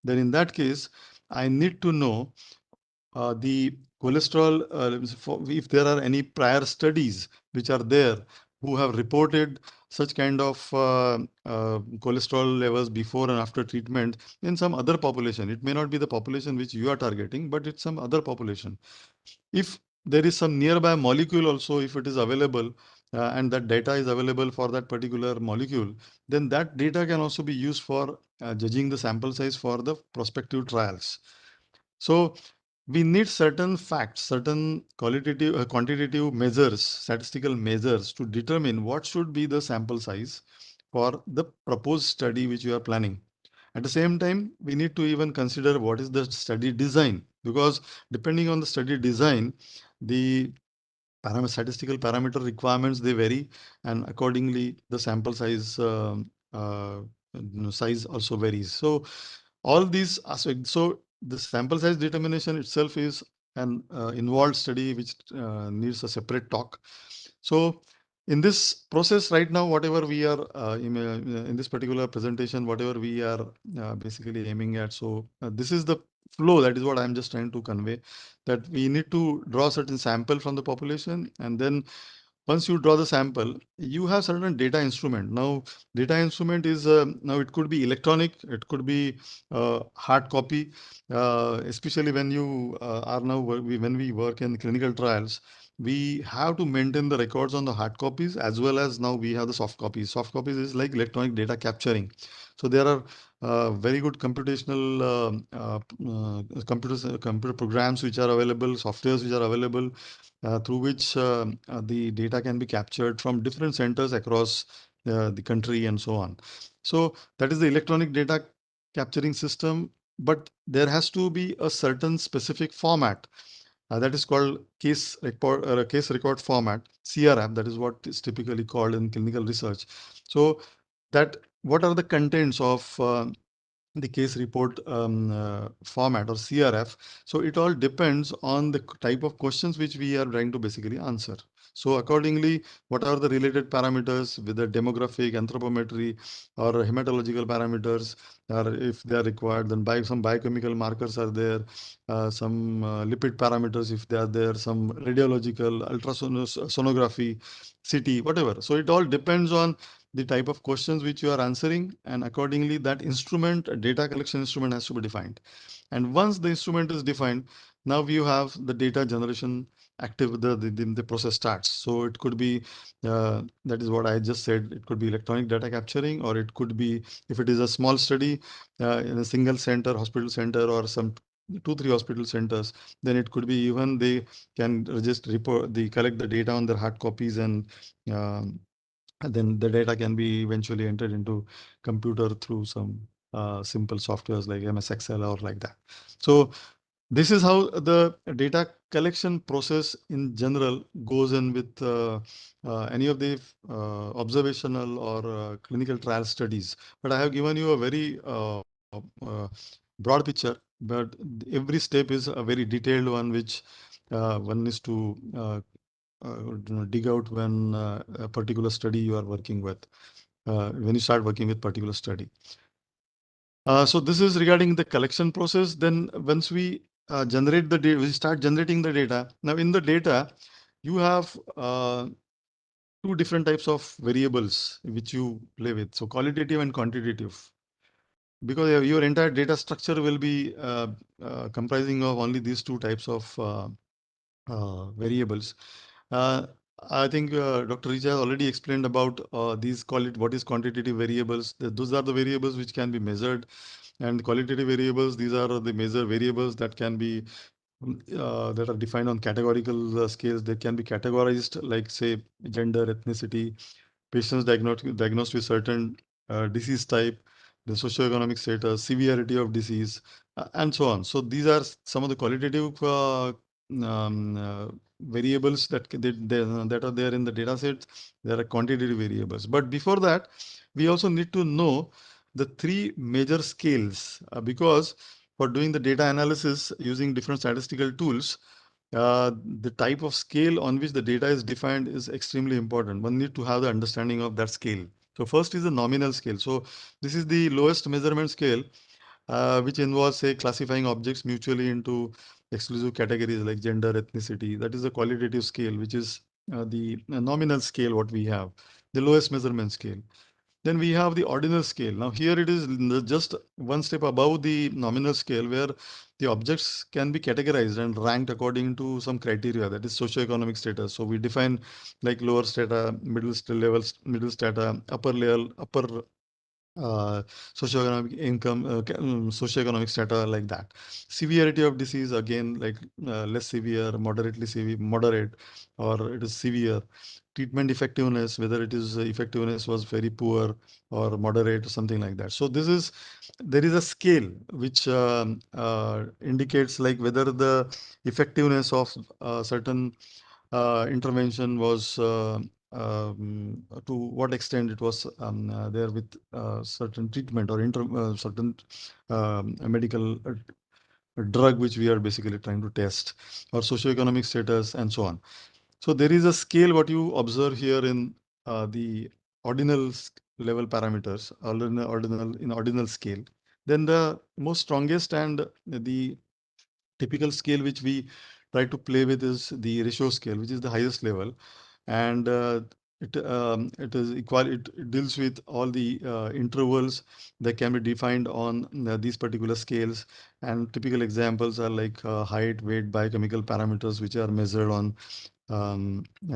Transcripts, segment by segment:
then in that case, I need to know the cholesterol, if there are any prior studies which are there who have reported such kind of cholesterol levels before and after treatment in some other population. It may not be the population which you are targeting, but it's some other population. If there is some nearby molecule also, if it is available, and that data is available for that particular molecule, then that data can also be used for judging the sample size for the prospective trials. So we need certain facts, certain qualitative, quantitative measures, statistical measures to determine what should be the sample size for the proposed study which you are planning. At the same time, we need to even consider what is the study design, because depending on the study design, the statistical parameter requirements, they vary, and accordingly the sample size size also varies. So all these aspects. So the sample size determination itself is an involved study which needs a separate talk. So in this process right now, whatever we are in this particular presentation, whatever we are basically aiming at. So this is the flow. That is what I'm just trying to convey, that we need to draw certain sample from the population, and then once you draw the sample, you have certain data instrument. Now, data instrument is now it could be electronic, it could be hard copy, especially when you are now when we work in clinical trials, we have to maintain the records on the hard copies as well as now we have the soft copies. Soft copies is like electronic data capturing. So there are very good computational computer programs which are available, softwares which are available through which the data can be captured from different centers across the country and so on. So that is the electronic data capturing system, but there has to be a certain specific format that is called case record format, CRF. That is what is typically called in clinical research. So that what are the contents of the case report format or CRF. So it all depends on the type of questions which we are trying to basically answer. So accordingly, what are the related parameters, whether demographic, anthropometry, or hematological parameters, or if they are required, then some biochemical markers are there, some lipid parameters if they are there, some radiological, ultrasonography, CT, whatever. So it all depends on the type of questions which you are answering, and accordingly that instrument, data collection instrument, has to be defined. And once the instrument is defined, now you have the data generation active, the process starts. So it could be that is what I just said, it could be electronic data capturing, or it could be, if it is a small study in a single center, hospital center, or some 2-3 hospital centers, then it could be even they can just report, they collect the data on their hard copies, um, and then the data can be eventually entered into computer through some simple softwares like MS Excel or like that. So this is how the data collection process in general goes in with any of the observational or clinical trial studies. But I have given you a very broad picture, but every step is a very detailed one, which one is to dig out when a particular study you are working with, when you start working with particular study. So this is regarding the collection process. Then once we generate the data, we start generating the data. Now in the data, you have two different types of variables which you play with. So qualitative and quantitative. Because your entire data structure will be comprising of only these two types of variables. Uh, I think Dr. Richa has already explained about these what is quantitative variables. Those are the variables which can be measured, and qualitative variables, these are the measure variables that can be that are defined on categorical scales. They can be categorized like, say, gender, ethnicity, patients diagnosed with certain disease type, the socioeconomic status, severity of disease, and so on. So these are some of the qualitative variables that are there in the data sets. There are quantitative variables. But before that, we also need to know the three major scales, because for doing the data analysis using different statistical tools, the type of scale on which the data is defined is extremely important. One need to have the understanding of that scale. So first is the nominal scale. So this is the lowest measurement scale. which involves, say, classifying objects mutually into exclusive categories like gender, ethnicity. That is the qualitative scale, which is the nominal scale what we have, the lowest measurement scale. Then we have the ordinal scale. Now here it is just one step above the nominal scale, where the objects can be categorized and ranked according to some criteria, that is socioeconomic status. So we define like lower strata, middle strata, upper level, upper uh, socioeconomic income, socioeconomic strata, like that. Severity of disease, again, like less severe, moderately severe, moderate, or it is severe. Treatment effectiveness, whether it is effectiveness was very poor or moderate or something like that. So there is a scale which indicates like whether the effectiveness of certain intervention was to what extent it was there with certain treatment or certain medical drug which we are basically trying to test, or socioeconomic status, and so on. So there is a scale what you observe here in the ordinal level parameters, in ordinal scale. Then the most strongest and the typical scale which we try to play with is the ratio scale, which is the highest level, and it is equal. It deals with all the intervals that can be defined on these particular scales. And typical examples are like height, weight, biochemical parameters, which are measured on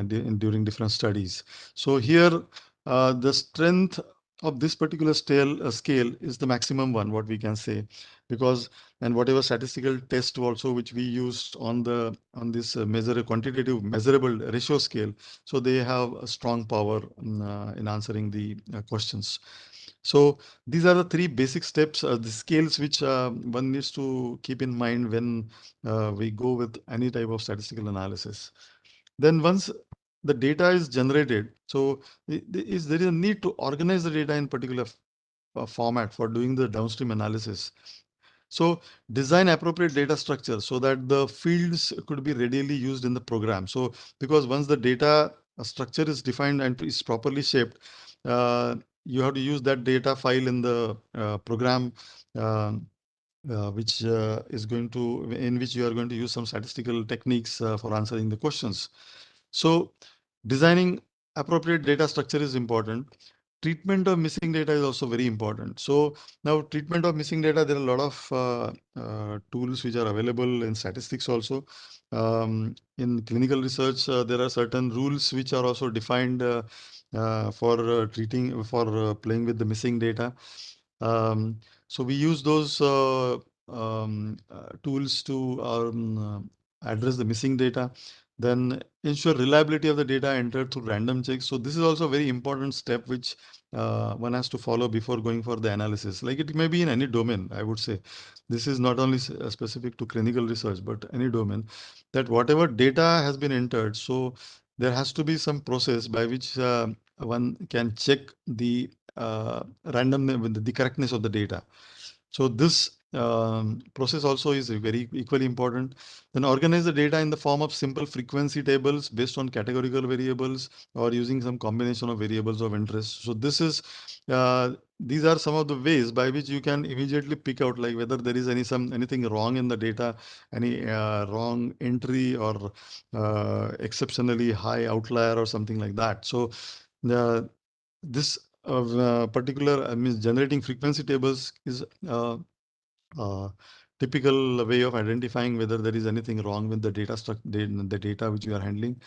during different studies. So here, the strength of this particular scale is the maximum one, what we can say, because and whatever statistical test also which we used on this quantitative measurable ratio scale, so they have a strong power in answering the questions. So these are the three basic steps, the scales which one needs to keep in mind when we go with any type of statistical analysis. Then once the data is generated, so there is a need to organize the data in particular format for doing the downstream analysis. So design appropriate data structure so that the fields could be readily used in the program. So because once the data structure is defined and is properly shaped, uh, you have to use that data file in the program, um, which is going to in which you are going to use some statistical techniques for answering the questions. So designing appropriate data structure is important. Treatment of missing data is also very important. So now treatment of missing data, there are a lot of tools which are available in statistics also. In clinical research, there are certain rules which are also defined for playing with the missing data. Um, so we use those tools to address the missing data. Then ensure reliability of the data entered through random checks. So this is also a very important step which one has to follow before going for the analysis. Like it may be in any domain, I would say. This is not only specific to clinical research, but any domain, that whatever data has been entered, so there has to be some process by which one can check the random the correctness of the data. So this process also is very equally important. Then organize the data in the form of simple frequency tables based on categorical variables or using some combination of variables of interest. So these are some of the ways by which you can immediately pick out like whether there is anything wrong in the data, any wrong entry, or exceptionally high outlier or something like that. So the this particular means generating frequency tables is uh, typical way of identifying whether there is anything wrong with the the data which you are handling.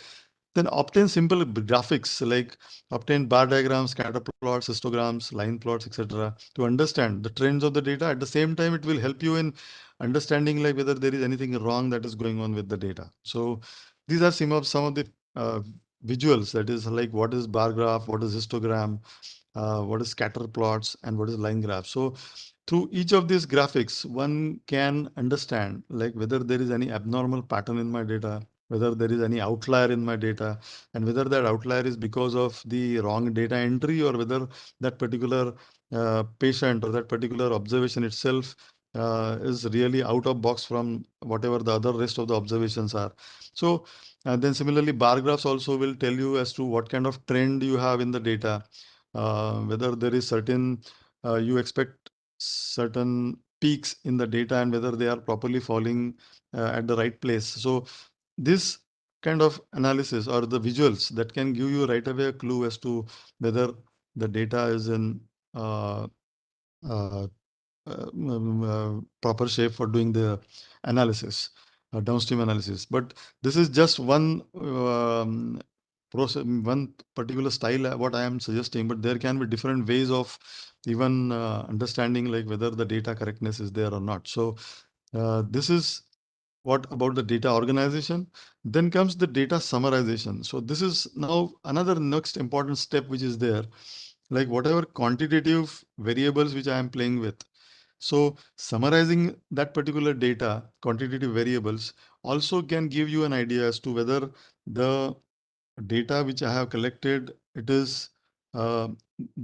Then obtain simple graphics like obtain bar diagrams, scatter plots, histograms, line plots, etc. to understand the trends of the data. At the same time, it will help you in understanding like whether there is anything wrong that is going on with the data. So these are some of the uh, visuals, that is like what is bar graph, what is histogram, what is scatter plots, and what is line graph. So through each of these graphics, one can understand like whether there is any abnormal pattern in my data, whether there is any outlier in my data, and whether that outlier is because of the wrong data entry, or whether that particular patient or that particular observation itself is really out of box from whatever the other rest of the observations are. So then similarly, bar graphs also will tell you as to what kind of trend you have in the data, whether there is you expect certain peaks in the data and whether they are properly falling at the right place. So this kind of analysis or the visuals that can give you right away a clue as to whether the data is in uh, uh, proper shape for doing the analysis, downstream analysis. But this is just one process, one particular style, what I am suggesting, but there can be different ways of even understanding like whether the data correctness is there or not. So this is what about the data organization. Then comes the data summarization. So this is now another next important step which is there, like whatever quantitative variables which I am playing with. So summarizing that particular data, quantitative variables, also can give you an idea as to whether the data which I have collected, it is uh,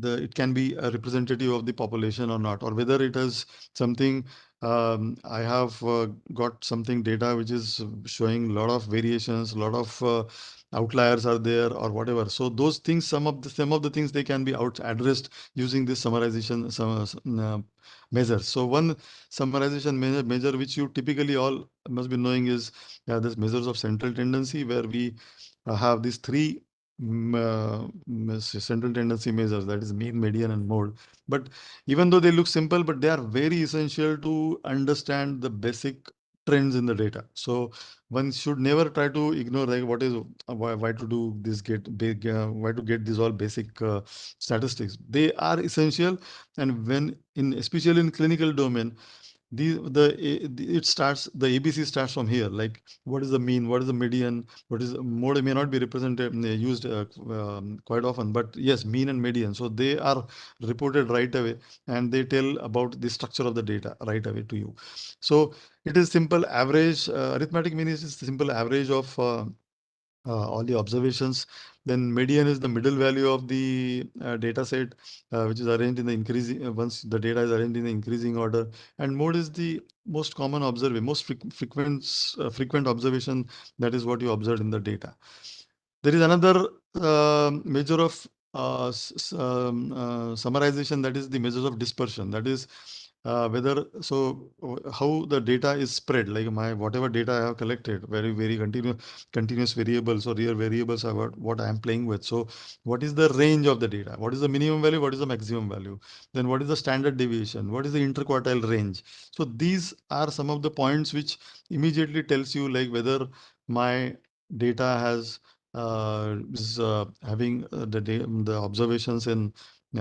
it can be a representative of the population or not, or whether it is something I have got something data which is showing a lot of variations, a lot of outliers are there or whatever. So those things, some of the things they can be out addressed using this summarization measures. So one summarization measure which you typically all must be knowing is this measures of central tendency, where we have these three central tendency measures, that is mean, median, and mode. But even though they look simple, but they are very essential to understand the basic trends in the data. So one should never try to ignore like what is why to do this get big why to get these all basic statistics. They are essential, and when in especially in clinical domain, it starts, the ABC starts from here. Like what is the mean, what is the median, what is mode may not be represented used quite often, but yes, mean and median. So they are reported right away, and they tell about the structure of the data right away to you. So it is simple average. Arithmetic mean is simple average of all the observations. Then median is the middle value of the data set, which is arranged in the increasing, once the data is arranged in the increasing order. And mode is the most common observation, most frequent observation. That is what you observed in the data. There is another measure of summarization, that is the measures of dispersion. That is whether how the data is spread, like my whatever data I have collected, very continuous variables or real variables are what I am playing with. So what is the range of the data? What is the minimum value? What is the maximum value? Then what is the standard deviation? What is the interquartile range? So these are some of the points which immediately tells you like whether my data has is having the observations in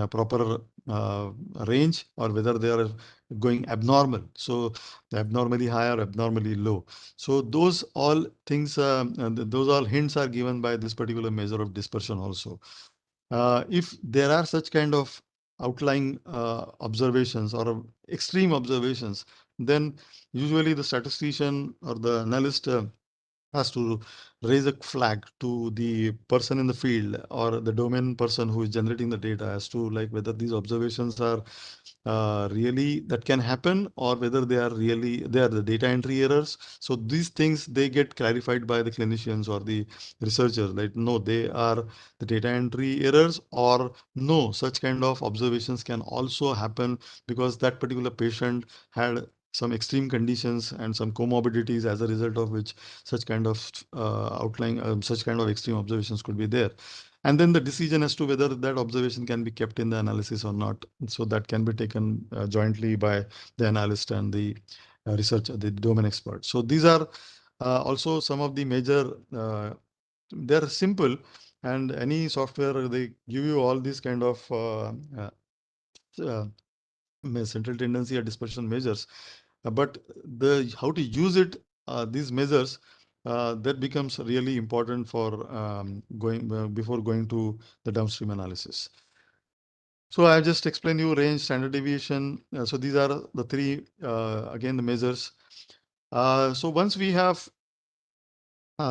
proper range, or whether they are going abnormal. So abnormally high or abnormally low. So those all things, those all hints are given by this particular measure of dispersion also. If there are such kind of outlying observations or extreme observations, then usually the statistician or the analyst has to raise a flag to the person in the field or the domain person who is generating the data as to like whether these observations are really that can happen, or whether they are the data entry errors. So these things they get clarified by the clinicians or the researchers, like no, they are the data entry errors, or no, such kind of observations can also happen because that particular patient had some extreme conditions and some comorbidities, as a result of which such kind of outlying such kind of extreme observations could be there. And then the decision as to whether that observation can be kept in the analysis or not, so that can be taken jointly by the analyst and the researcher, the domain expert. So these are also some of the major they're simple, and any software they give you all these kind of uh, central tendency or dispersion measures. But the how to use it, these measures, that becomes really important for going before going to the downstream analysis. So I just explained you range, standard deviation. So these are the three again the measures. So once we have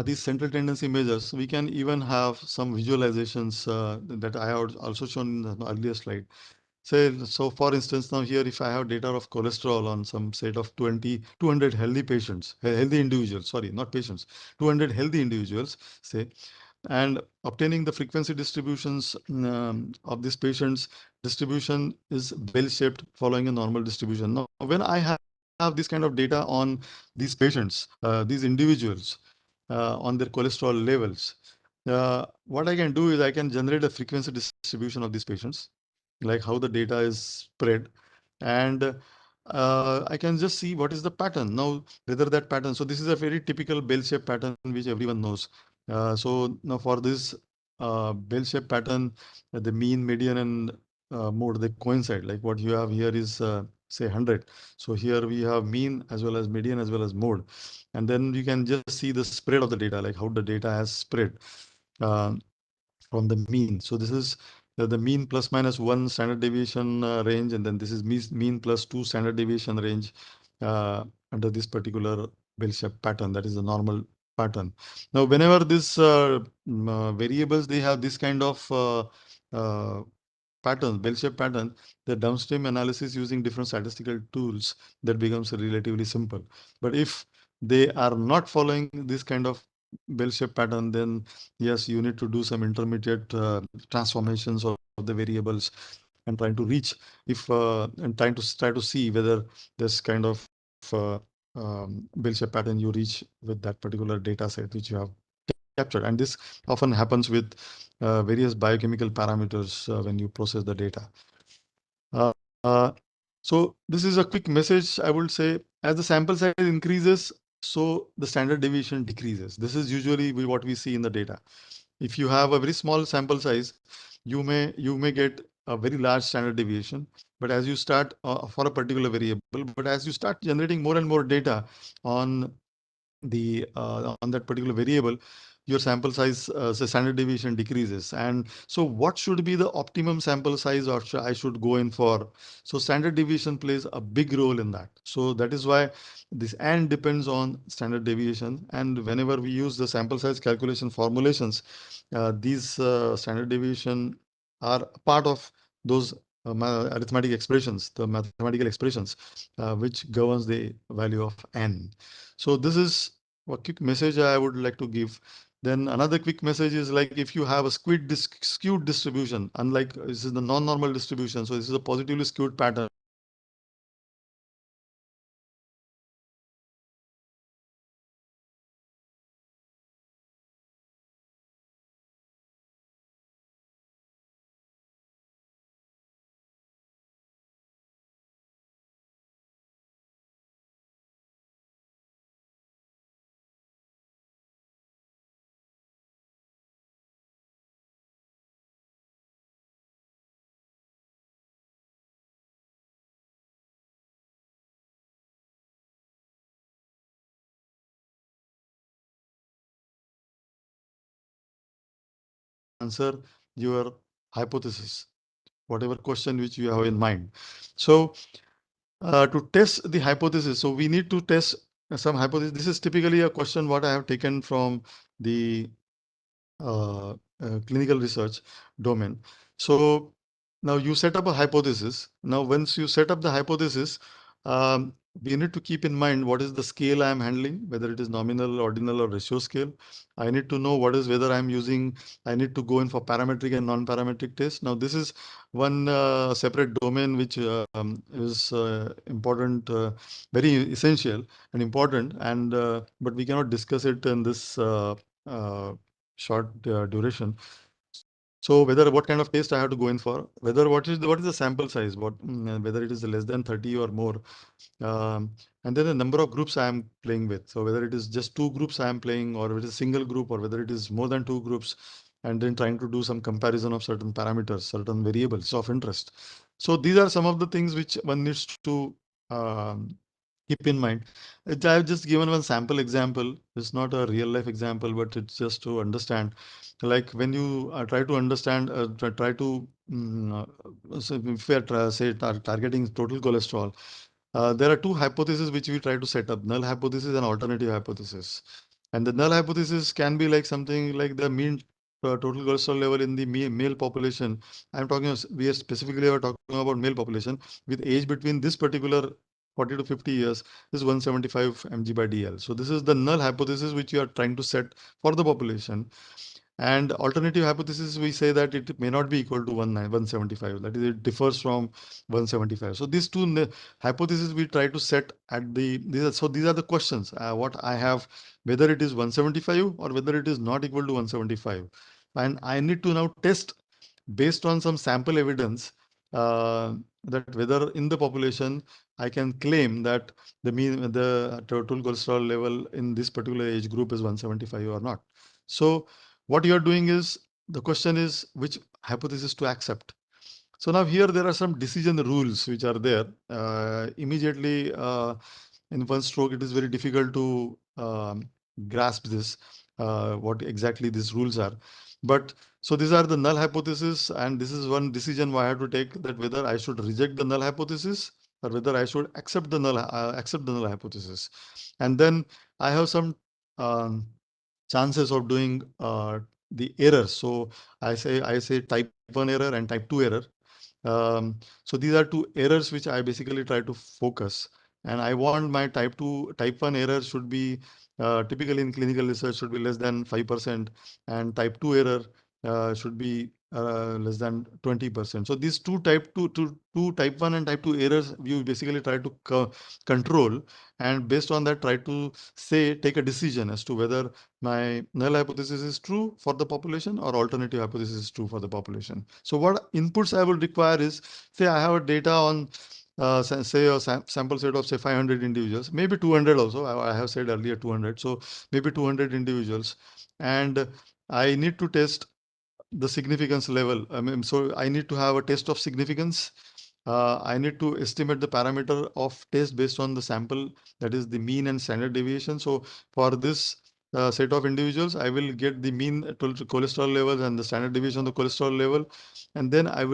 these central tendency measures, we can even have some visualizations that I have also shown in the earlier slide. Say, so for instance, now here, if I have data of cholesterol on some set of 200 healthy patients, healthy individuals, sorry, not patients, 200 healthy individuals, say, and obtaining the frequency distributions of these patients. Distribution is bell-shaped following a normal distribution. Now, when I have this kind of data on these patients, these individuals, on their cholesterol levels, what I can do is I can generate a frequency distribution of these patients, like how the data is spread, and I can just see what is the pattern. Now, whether that pattern, so this is a very typical bell-shaped pattern which everyone knows. So now for this bell-shaped pattern, the mean, median, and mode, they coincide. Like what you have here is say 100. So here we have mean as well as median as well as mode. And then you can just see the spread of the data, like how the data has spread uh, from the mean. So this is the mean plus minus 1 standard deviation range, and then this is mean plus 2 standard deviation range uh, under this particular bell-shaped pattern. That is the normal pattern. Now, whenever this variables, they have this kind of uh, patterns, bell-shaped pattern, the downstream analysis using different statistical tools, that becomes relatively simple. But if they are not following this kind of bell-shaped pattern, then yes, you need to do some intermediate transformations of the variables and trying to reach if and try to see whether this kind of bell-shaped pattern you reach with that particular data set which you have captured. And this often happens with various biochemical parameters when you process the data. Uh, uh, so this is a quick message. I would say as the sample size increases, so the standard deviation decreases. This is usually what we see in the data. If you have a very small sample size, you may get a very large standard deviation. But as you start for a particular variable, but as you start generating more and more data on on that particular variable, your sample size, the standard deviation decreases. And so what should be the optimum sample size or I should go in for? So standard deviation plays a big role in that. So that is why this and depends on standard deviation. And whenever we use the sample size calculation formulations, these standard deviation are part of those arithmetic expressions, the mathematical expressions, which governs the value of n. So this is a quick message I would like to give. Then another quick message is like if you have a skewed distribution, unlike this is the non-normal distribution, so this is a positively skewed pattern. Answer your hypothesis, whatever question which you have in mind. So to test the hypothesis, so we need to test some hypothesis. This is typically a question what I have taken from the clinical research domain. So now you set up a hypothesis. Now, once you set up the hypothesis, we need to keep in mind what is the scale I am handling, whether it is nominal, ordinal, or ratio scale. I need to know what is whether I'm using, I need to go in for parametric and non-parametric tests. Now, this is one separate domain which is important, very essential and important, and but we cannot discuss it in this uh, short duration. So whether what kind of taste I have to go in for, whether what is the sample size, whether it is less than 30 or more, and then the number of groups I am playing with. So whether it is just two groups I am playing, or it is a single group, or whether it is more than two groups, and then trying to do some comparison of certain parameters, certain variables of interest. So these are some of the things which one needs to um, keep in mind. I've just given one sample example. It's not a real life example, but it's just to understand. Like when you try to understand, try to, so if we are say targeting total cholesterol, there are two hypotheses which we try to set up: null hypothesis and alternative hypothesis. And the null hypothesis can be like something like the mean total cholesterol level in the male population. I'm talking, we are specifically are talking about male population with age between this particular 40 to 50 years is 175 mg by dl. So this is the null hypothesis which you are trying to set for the population. And alternative hypothesis, we say that it may not be equal to 175. That is, it differs from 175. So these two hypotheses we try to set at these are the questions. What I have, whether it is 175 or whether it is not equal to 175. And I need to now test based on some sample evidence that whether in the population I can claim that the total cholesterol level in this particular age group is 175 or not. So what you are doing is, the question is which hypothesis to accept. So now here there are some decision rules which are there. Immediately in one stroke, it is very difficult to grasp this, what exactly these rules are. But so these are the null hypothesis, and this is one decision I have to take, that whether I should reject the null hypothesis or whether I should accept the null hypothesis. And then I have some um, chances of doing the errors. So I say type 1 error and type 2 error. So these are two errors which I basically try to focus. And I want my type 1 error should be typically in clinical research should be less than 5%, and type 2 error should be less than 20%. So these two type 1 and type 2 errors you basically try to control, and based on that try to take a decision as to whether my null hypothesis is true for the population or alternative hypothesis is true for the population. So what inputs I will require is, say I have a data on say a sample set of say 500 individuals, maybe 200 also. I have said earlier 200. So maybe 200 individuals, and I need to test the significance level. I mean, so I need to have a test of significance. I need to estimate the parameter of test based on the sample, that is the mean and standard deviation. So for this set of individuals, I will get the mean cholesterol levels and the standard deviation of the cholesterol level. And then I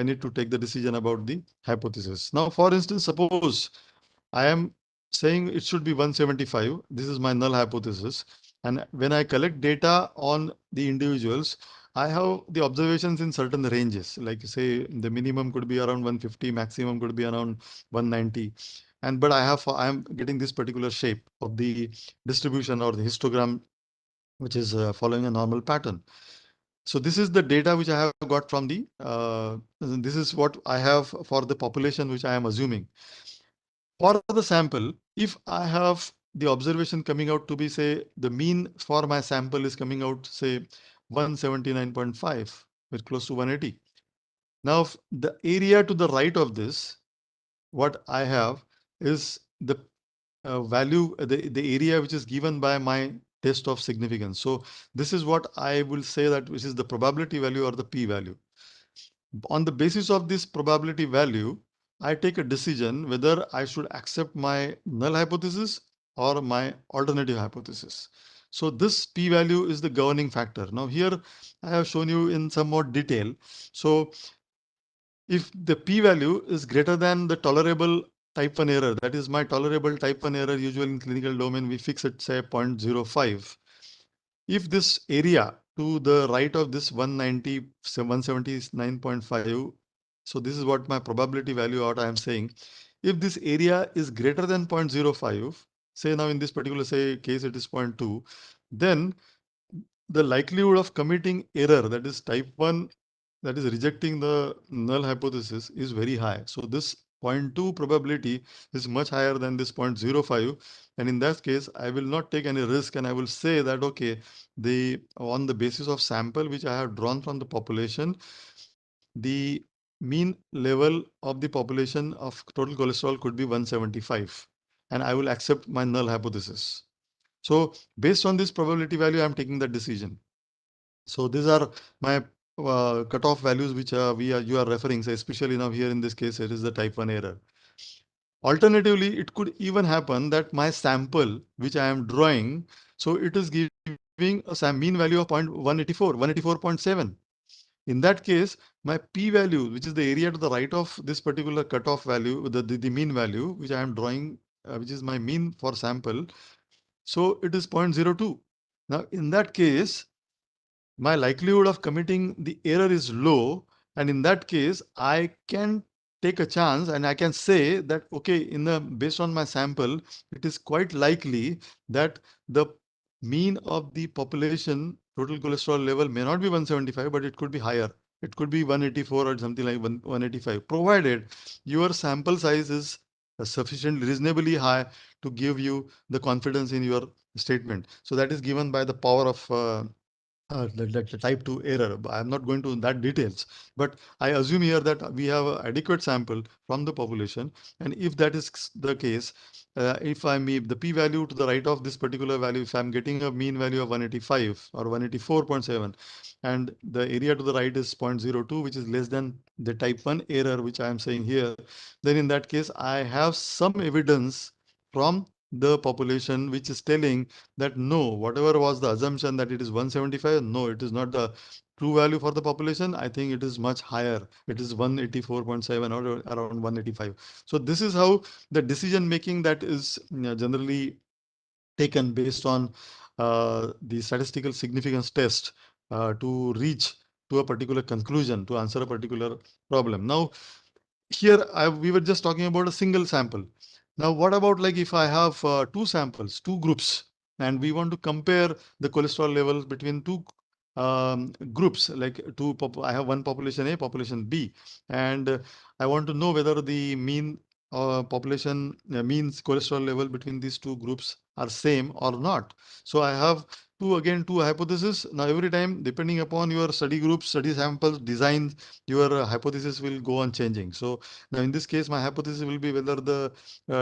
need to take the decision about the hypothesis. Now, for instance, suppose I am saying it should be 175. This is my null hypothesis. And when I collect data on the individuals, I have the observations in certain ranges. Like say the minimum could be around 150, maximum could be around 190. But I am getting this particular shape of the distribution or the histogram, which is following a normal pattern. So this is the data which I have got from this is what I have for the population which I am assuming. For the sample, if I have the observation coming out to be, say, the mean for my sample is coming out, say, 179.5, with close to 180. Now, the area to the right of this, what I have is the value, the area which is given by my test of significance. So this is what I will say that which is the probability value or the p-value. On the basis of this probability value, I take a decision whether I should accept my null hypothesis or my alternative hypothesis. So this p-value is the governing factor. Now here I have shown you in some more detail. So if the p-value is greater than the tolerable type 1 error, that is my tolerable type 1 error, usually in clinical domain, we fix it, say 0.05. If this area to the right of this 190, 179.5, so this is what my probability value, what I am saying. If this area is greater than 0.05, say now in this particular case it is 0.2, then the likelihood of committing error, that is type 1, that is rejecting the null hypothesis, is very high. So this 0.2 probability is much higher than this 0.05. And in that case, I will not take any risk, and I will say that, okay, on the basis of sample which I have drawn from the population, the mean level of the population of total cholesterol could be 175. And I will accept my null hypothesis. So based on this probability value, I'm taking that decision. So these are my cutoff values which you are referring. So especially now here in this case, it is the type 1 error. Alternatively, it could even happen that my sample which I am drawing, so it is giving a mean value of 0.184, 184.7. In that case, my p-value, which is the area to the right of this particular cutoff value, the mean value which I am drawing, which is my mean for sample, so it is 0.02. Now, in that case, my likelihood of committing the error is low. And in that case, I can take a chance and I can say that, okay, based on my sample, it is quite likely that the mean of the population total cholesterol level may not be 175, but it could be higher. It could be 184 or something like 185, provided your sample size is sufficient, reasonably high to give you the confidence in your statement. So that is given by the power of the type 2 error. I'm not going to that details, but I assume here that we have an adequate sample from the population. And if that is the case, if I mean the p-value to the right of this particular value, if I'm getting a mean value of 185 or 184.7, and the area to the right is 0.02, which is less than the type 1 error, which I am saying here, then in that case, I have some evidence from the population which is telling that no, whatever was the assumption that it is 175, no, it is not the true value for the population. I think it is much higher. It is 184.7 or around 185. So this is how the decision making that is generally taken based on the statistical significance test to reach to a particular conclusion to answer a particular problem. Now, here we were just talking about a single sample. Now, what about like if I have two samples, two groups, and we want to compare the cholesterol levels between two groups, like I have one population A, population B, and I want to know whether the mean population means cholesterol level between these two groups are same or not. So I have two hypotheses. Now, every time, depending upon your study group, study samples, design, your hypothesis will go on changing. So now in this case, my hypothesis will be whether the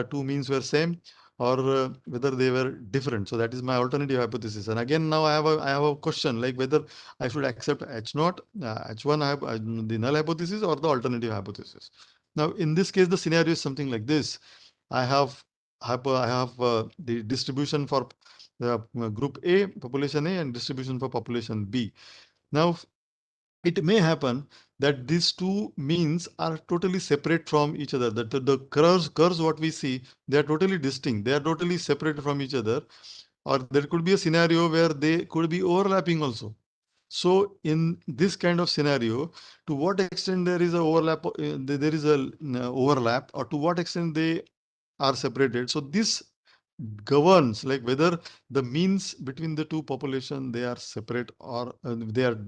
two means were same or whether they were different. So that is my alternative hypothesis. And again, now I have a question like whether I should accept H naught, H1, the null hypothesis or the alternative hypothesis. Now in this case, the scenario is something like this. I have the distribution for group A, population A, and distribution for population B. Now it may happen that these two means are totally separate from each other. That the curves what we see, they are totally distinct. They are totally separated from each other. Or there could be a scenario where they could be overlapping also. So in this kind of scenario, to what extent there is a overlap, there is a overlap, or to what extent they are separated. So this governs like whether the means between the two population they are separate or they are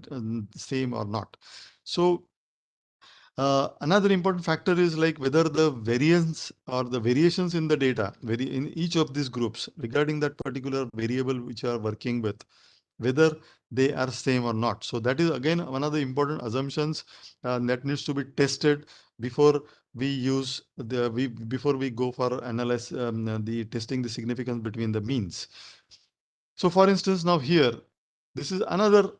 same or not. So another important factor is like whether the variance or the variations in the data in each of these groups regarding that particular variable which you are working with, whether they are same or not. So that is again one of the important assumptions that needs to be tested before we use before we go for analyze the testing the significance between the means. So for instance, now here, this is another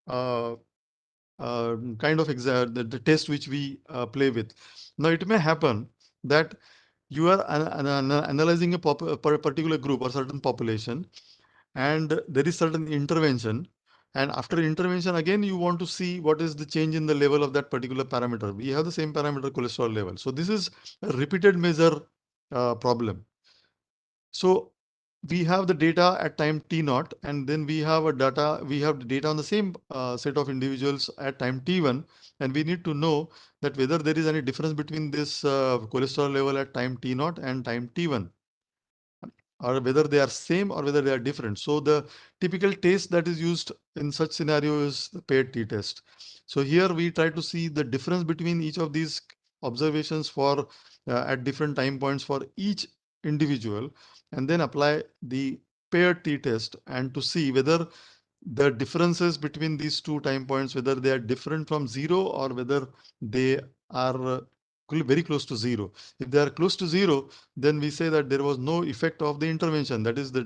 uh, kind of the test which we play with. Now it may happen that you are analyzing a particular group or certain population, and there is certain intervention, and after intervention again you want to see what is the change in the level of that particular parameter. We have the same parameter, cholesterol level. So this is a repeated measure problem. So we have the data at time t naught, and then we have the data on the same set of individuals at time t1, and we need to know that whether there is any difference between this cholesterol level at time t naught and time t1, or whether they are same or whether they are different. So the typical test that is used in such scenario is the paired t-test. So here we try to see the difference between each of these observations for at different time points for each individual, and then apply the paired t-test and to see whether the differences between these two time points, whether they are different from zero or whether they are very close to zero. If they are close to zero, then we say that there was no effect of the intervention. That is the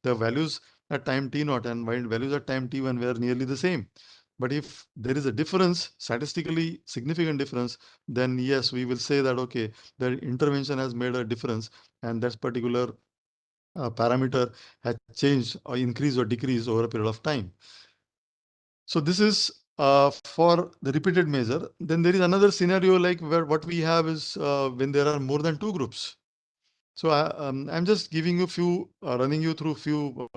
values at time t naught and values at time t1 were nearly the same. But if there is a difference, statistically significant difference, then yes, we will say that, okay, the intervention has made a difference and that particular parameter has changed or increased or decreased over a period of time. So this is for the repeated measure. Then there is another scenario like where what we have is when there are more than two groups. So I'm just giving you running you through few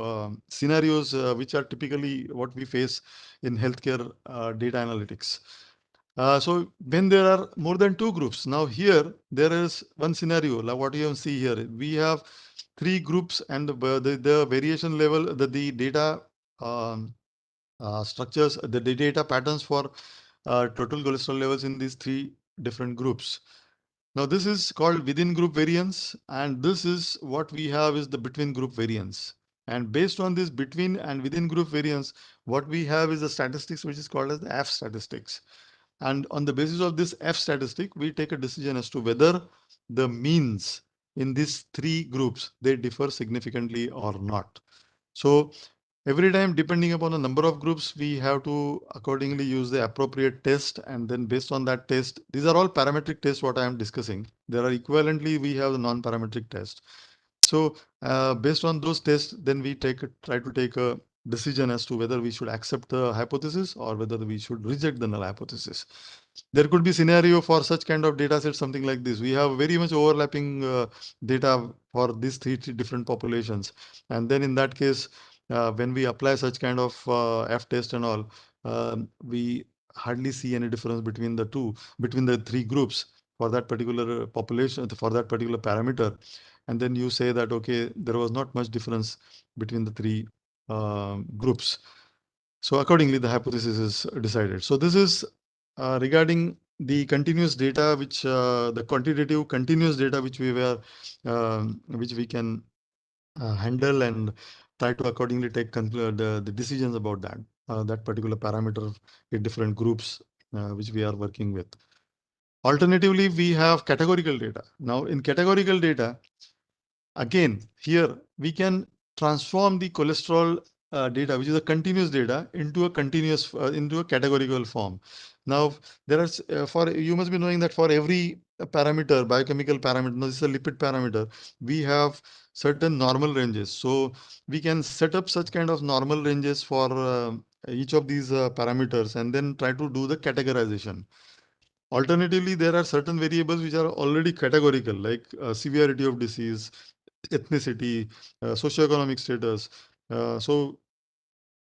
scenarios which are typically what we face in healthcare data analytics. So when there are more than two groups, now here there is one scenario like what you see here. We have three groups and the variation level, the data um, structures, the data patterns for total cholesterol levels in these three different groups. Now this is called within group variance, and this is what we have is the between group variance. And based on this between and within group variance, what we have is the statistics which is called as the F statistics. And on the basis of this F statistic, we take a decision as to whether the means in these three groups, they differ significantly or not. So every time, depending upon the number of groups, we have to accordingly use the appropriate test. And then based on that test, these are all parametric tests what I am discussing. There are equivalently, we have the non-parametric test. So based on those tests, then we try to take a decision as to whether we should accept the hypothesis or whether we should reject the null hypothesis. There could be scenario for such kind of data set, something like this. We have very much overlapping data for these three different populations. And then in that case, when we apply such kind of F test and all, we hardly see any difference between the three groups for that particular population, for that particular parameter. And then you say that, okay, there was not much difference between the three groups. So accordingly, the hypothesis is decided. So this is regarding the continuous data, the quantitative continuous data, which we can handle and try to accordingly take the decisions about that particular parameter in different groups which we are working with. Alternatively, we have categorical data. Now, in categorical data, again, here we can transform the cholesterol data, which is a continuous data, into a categorical form. Now, there are you must be knowing that for every parameter, biochemical parameter, no, this is a lipid parameter, we have certain normal ranges. So we can set up such kind of normal ranges for each of these parameters and then try to do the categorization. Alternatively, there are certain variables which are already categorical, like severity of disease, ethnicity, socioeconomic status, so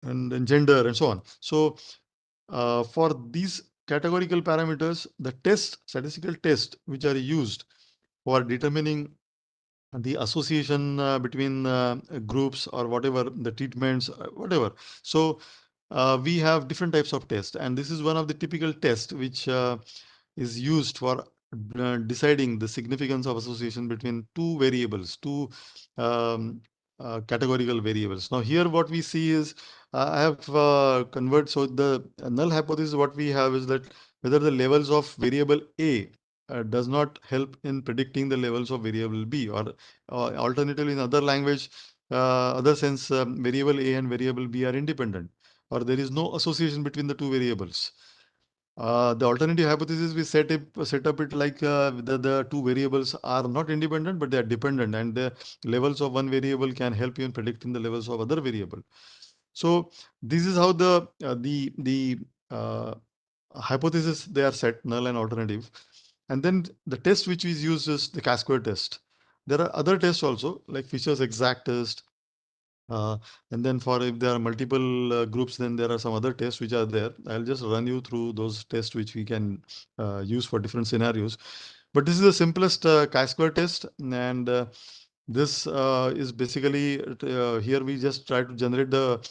and gender and so on. So for these categorical parameters, the statistical tests which are used for determining the association between groups or whatever the treatments, whatever. So we have different types of tests, and this is one of the typical tests which is used for deciding the significance of association between two variables, two um, categorical variables. Now here what we see is I have converted. So the null hypothesis what we have is that whether the levels of variable A does not help in predicting the levels of variable B, or alternatively in other language, other sense, variable A and variable B are independent, or there is no association between the two variables. The alternative hypothesis we set up it like the two variables are not independent, but they are dependent, and the levels of one variable can help you in predicting the levels of other variable. So this is how the hypothesis they are set, null and alternative. And then the test which is used is the chi-square test. There are other tests also like Fisher's exact test, uh, and then for if there are multiple groups, then there are some other tests which are there. I'll just run you through those tests which we can use for different scenarios. But this is the simplest chi-square test, and this is basically here we just try to generate the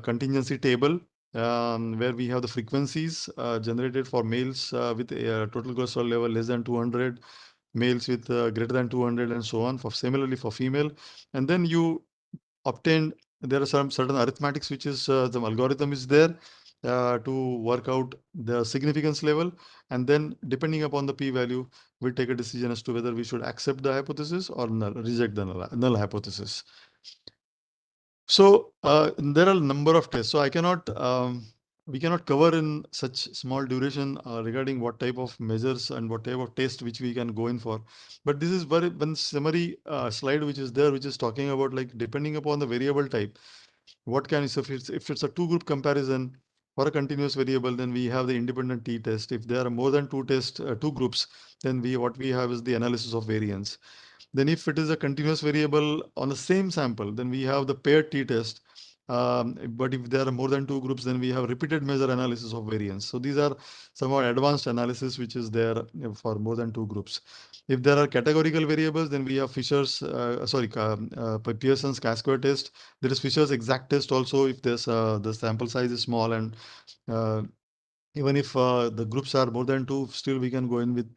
contingency table where we have the frequencies generated for males with a total cholesterol level less than 200, males with greater than 200, and so on. For similarly for female, and then you obtained, there are some certain arithmetics which is the algorithm is there to work out the significance level, and then depending upon the p-value we take a decision as to whether we should accept the hypothesis or reject the null hypothesis. So there are a number of tests. So we cannot cover in such small duration regarding what type of measures and what type of test which we can go in for. But this is very one summary slide which is there, which is talking about like depending upon the variable type, what can so if it's a two group comparison for a continuous variable, then we have the independent t-test. If there are more than two groups, then what we have is the analysis of variance. Then if it is a continuous variable on the same sample, then we have the paired t-test. But if there are more than two groups, then we have repeated measure analysis of variance. So these are somewhat advanced analysis which is there for more than two groups. If there are categorical variables, then we have Pearson's chi-square test. There is Fisher's exact test also if the sample size is small, and uh, even if the groups are more than two, still we can go in with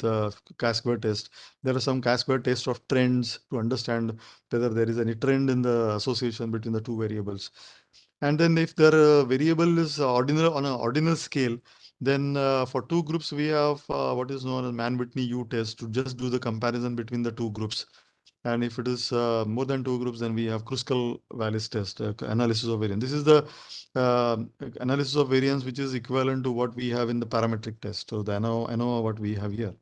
chi-square test. There are some chi-square tests of trends to understand whether there is any trend in the association between the two variables. And then if the variable is ordinal on an ordinal scale, then for two groups we have what is known as Mann-Whitney U test to just do the comparison between the two groups. And if it is more than two groups, then we have Kruskal-Wallis test, analysis of variance. This is the uh, analysis of variance, which is equivalent to what we have in the parametric test. So the ANOVA what we have here.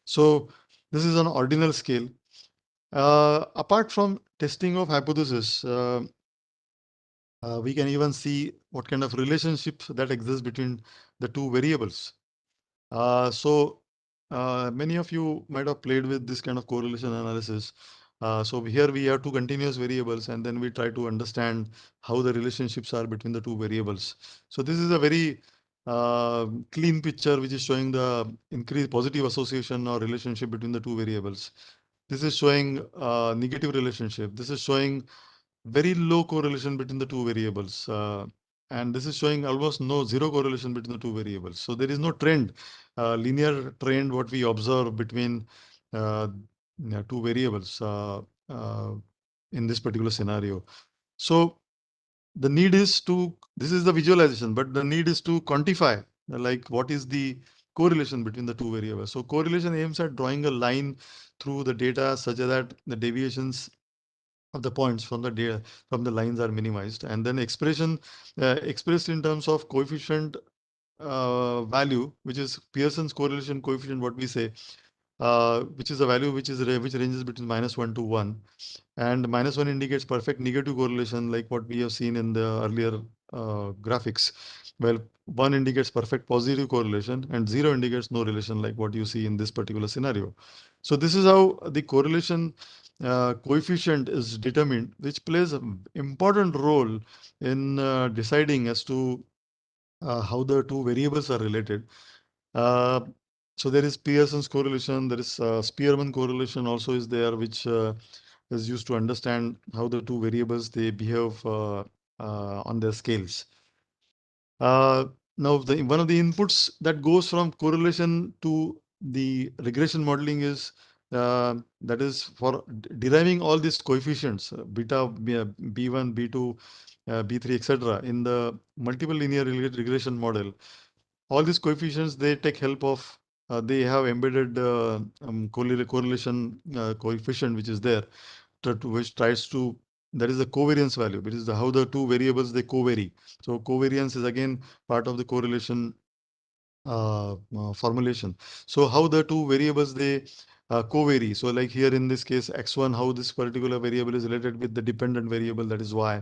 So this is on ordinal scale. Apart from testing of hypothesis, we can even see what kind of relationships that exist between the two variables. Many of you might have played with this kind of correlation analysis. So here we have two continuous variables, and then we try to understand how the relationships are between the two variables. So this is a very clean picture which is showing the increased positive association or relationship between the two variables. This is showing negative relationship. This is showing very low correlation between the two variables. And this is showing almost zero correlation between the two variables. So there is no trend, linear trend, what we observe between uh, two variables uh, in this particular scenario. So the need is to, this is the visualization, but the need is to quantify like what is the correlation between the two variables. So correlation aims at drawing a line through the data such that the deviations of the points from the data from the lines are minimized, and then expression expressed in terms of coefficient value, which is Pearson's correlation coefficient, what we say, which is a value which ranges between -1 to 1, and -1 indicates perfect negative correlation, like what we have seen in the earlier graphics. Well, 1 indicates perfect positive correlation, and 0 indicates no relation, like what you see in this particular scenario. So this is how the correlation coefficient is determined, which plays an important role in deciding as to how the two variables are related. Uh, so there is Pearson's correlation, there is Spearman correlation also is there, which is used to understand how the two variables they behave on their scales. Uh, Now, one of the inputs that goes from correlation to the regression modeling is that is for deriving all these coefficients, beta, B1, B2, B3, etc. in the multiple linear regression model. All these coefficients, they take help of, they have embedded correlation coefficient, which is there, which tries to, that is the covariance value, which is how the two variables they covary. So covariance is again part of the correlation formulation. So how the two variables they covary. So like here in this case, x1, how this particular variable is related with the dependent variable, that is y.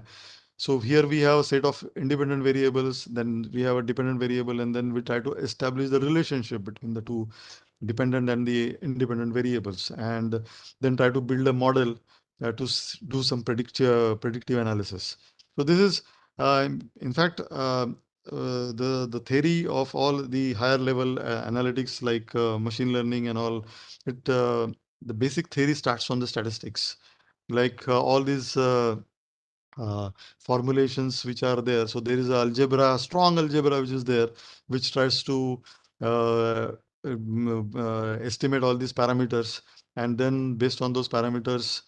So here we have a set of independent variables, then we have a dependent variable, and then we try to establish the relationship between the two dependent and the independent variables, and then try to build a model to do some predictive analysis. So this is, in fact, the theory of all the higher level analytics like machine learning and all. It the basic theory starts from the statistics, like all these. Formulations which are there. So there is a algebra, strong algebra, which is there, which tries to estimate all these parameters, and then based on those parameters,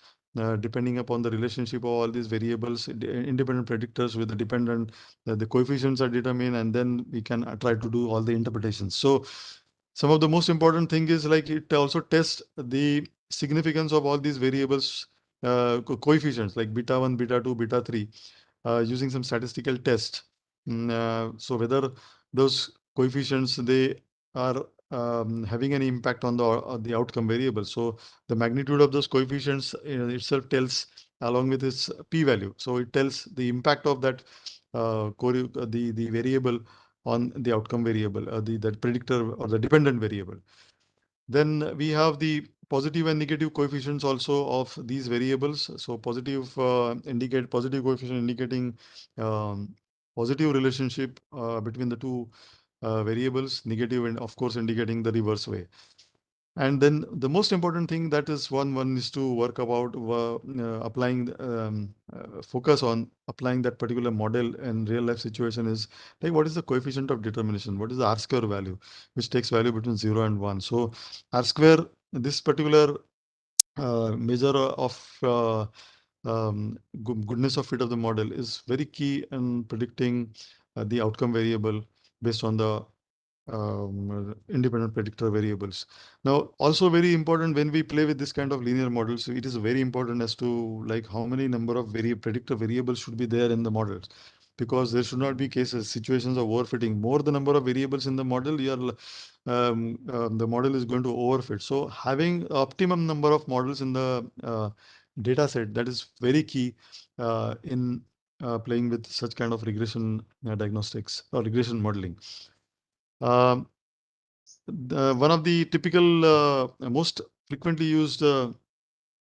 depending upon the relationship of all these variables, independent predictors with the dependent, the coefficients are determined, and then we can try to do all the interpretations. So some of the most important thing is like it also tests the significance of all these variables coefficients like beta 1, beta 2, beta 3 using some statistical test. So whether those coefficients they are having any impact on the outcome variable. So the magnitude of those coefficients itself tells along with its p-value. So it tells the impact of that the variable on the outcome variable, the predictor or the dependent variable. Then we have the positive and negative coefficients also of these variables. So positive positive coefficient indicating positive relationship between the two variables, negative and of course indicating the reverse way. And then the most important thing that is one is to work about applying focus on applying that particular model in real life situation is like what is the coefficient of determination, what is the R square value, which takes value between 0 and 1. So R square, this particular measure of goodness of fit of the model is very key in predicting the outcome variable based on the independent predictor variables. Now, also very important when we play with this kind of linear models, it is very important as to like how many number of predictor variables should be there in the models, because there should not be situations of overfitting. More the number of variables in the model, the model is going to overfit. So having optimum number of models in the data set, that is very key in playing with such kind of regression diagnostics or regression modeling. Um, One of the typical most frequently used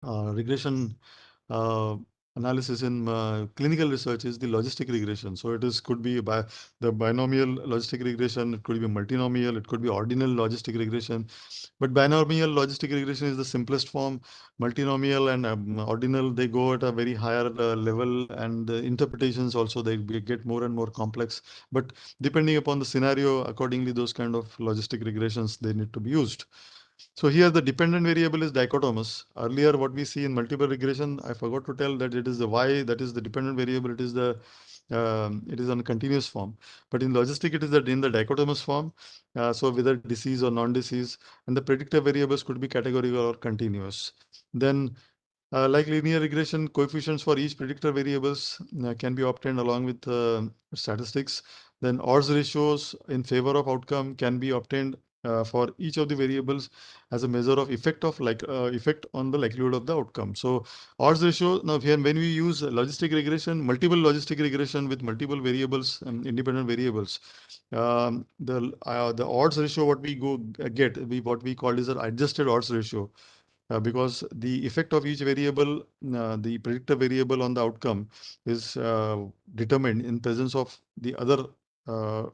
regression uh, analysis in clinical research is the logistic regression. So it is could be by the binomial logistic regression, it could be multinomial, it could be ordinal logistic regression. But binomial logistic regression is the simplest form. Multinomial and ordinal, they go at a very higher level, and the interpretations also they get more and more complex. But depending upon the scenario, accordingly, those kind of logistic regressions they need to be used. So here the dependent variable is dichotomous. Earlier, what we see in multiple regression, I forgot to tell that it is the y that is the dependent variable. It is on continuous form. But in logistic, it is in the dichotomous form. So whether disease or non-disease, and the predictor variables could be categorical or continuous. Then like linear regression, coefficients for each predictor variables can be obtained along with statistics. Then odds ratios in favor of outcome can be obtained for each of the variables as a measure of effect on the likelihood of the outcome. So odds ratio, now here when we use logistic regression, multiple logistic regression with multiple variables and independent variables, the odds ratio what we what we call is an adjusted odds ratio, because the effect of each variable, the predictor variable on the outcome is determined in presence of the other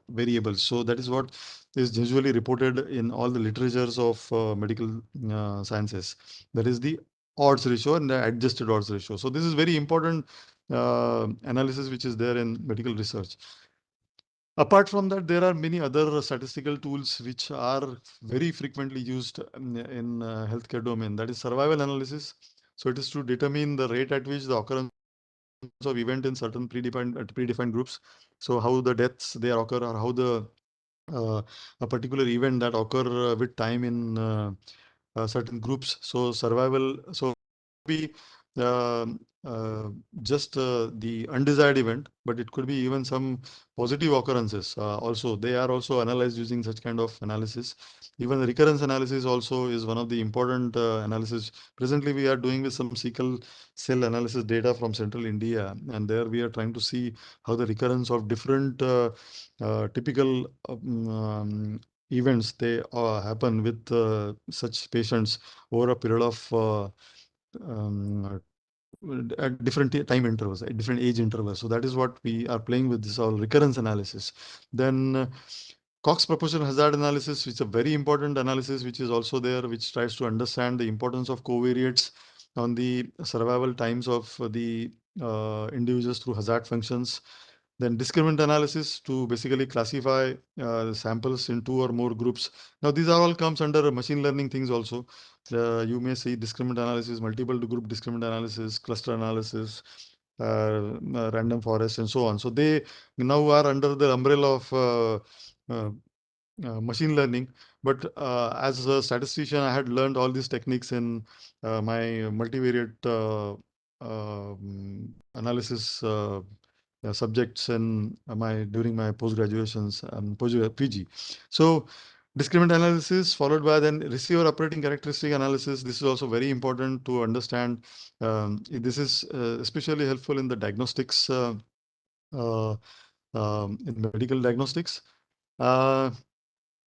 variables. So that is what is usually reported in all the literatures of medical sciences. That is the odds ratio and the adjusted odds ratio. So this is very important analysis which is there in medical research. Apart from that, there are many other statistical tools which are very frequently used in healthcare domain. That is survival analysis. So it is to determine the rate at which the occurrence of event in certain predefined groups. So how the deaths they occur, or how the a particular event that occur with time in certain groups. So survival. So be um, uh, just the undesired event, but it could be even some positive occurrences. Also, they are also analyzed using such kind of analysis. Even the recurrence analysis also is one of the important analysis. Presently, we are doing with some sickle cell analysis data from central India, and there we are trying to see how the recurrence of different typical events they happen with such patients over a period of um, at different time intervals, at different age intervals. So that is what we are playing with, this all recurrence analysis. Then Cox proportional hazard analysis, which is a very important analysis, which is also there, which tries to understand the importance of covariates on the survival times of the individuals through hazard functions. Then discriminant analysis to basically classify samples in two or more groups. Now these are all comes under machine learning things also. You may see discriminant analysis, multiple group discriminant analysis, cluster analysis, random forest, and so on. So they now are under the umbrella of uh, machine learning. But as a statistician, I had learned all these techniques in my multivariate analysis subjects in my during my post graduations post PG. So discriminant analysis followed by then receiver operating characteristic analysis. This is also very important to understand. This is especially helpful in the diagnostics, uh, in medical diagnostics. Uh,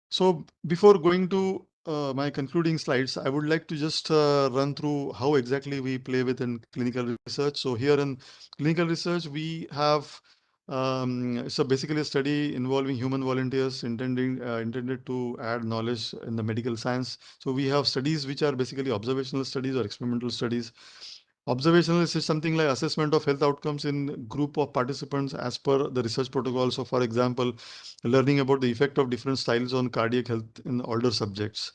so before going to my concluding slides, I would like to just run through how exactly we play within clinical research. So here in clinical research, we have so basically a study involving human volunteers intended to add knowledge in the medical science. So we have studies which are basically observational studies or experimental studies. Observational is something like assessment of health outcomes in group of participants as per the research protocol. So for example, learning about the effect of different styles on cardiac health in older subjects.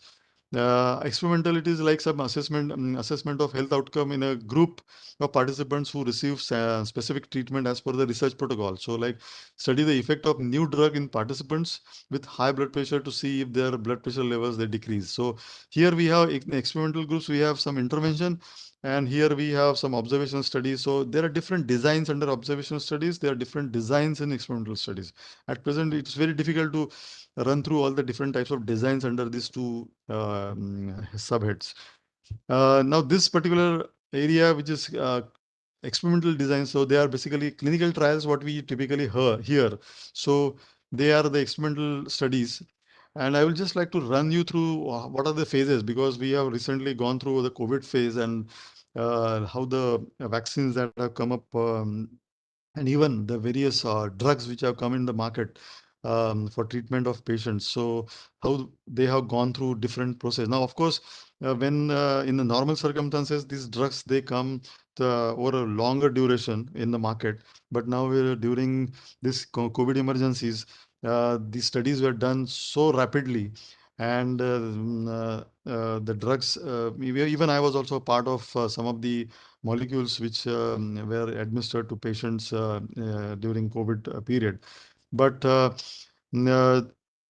Experimental, it is like some assessment of health outcome in a group of participants who receive specific treatment as per the research protocol. So like study the effect of new drug in participants with high blood pressure to see if their blood pressure levels they decrease. So here we have in experimental groups, we have some intervention, and here we have some observational studies. So there are different designs under observational studies. There are different designs in experimental studies. At present, it's very difficult to run through all the different types of designs under these two subheads. Now, this particular area, which is experimental design, so they are basically clinical trials, what we typically hear. So they are the experimental studies. And I will just like to run you through what are the phases, because we have recently gone through the COVID phase and how the vaccines that have come up and even the various drugs which have come in the market for treatment of patients. So how they have gone through different process. Now, of course, when in the normal circumstances, these drugs they come over a longer duration in the market. But now during this COVID emergencies, these studies were done so rapidly. And the drugs, even I was also part of some of the molecules which were administered to patients during COVID period. But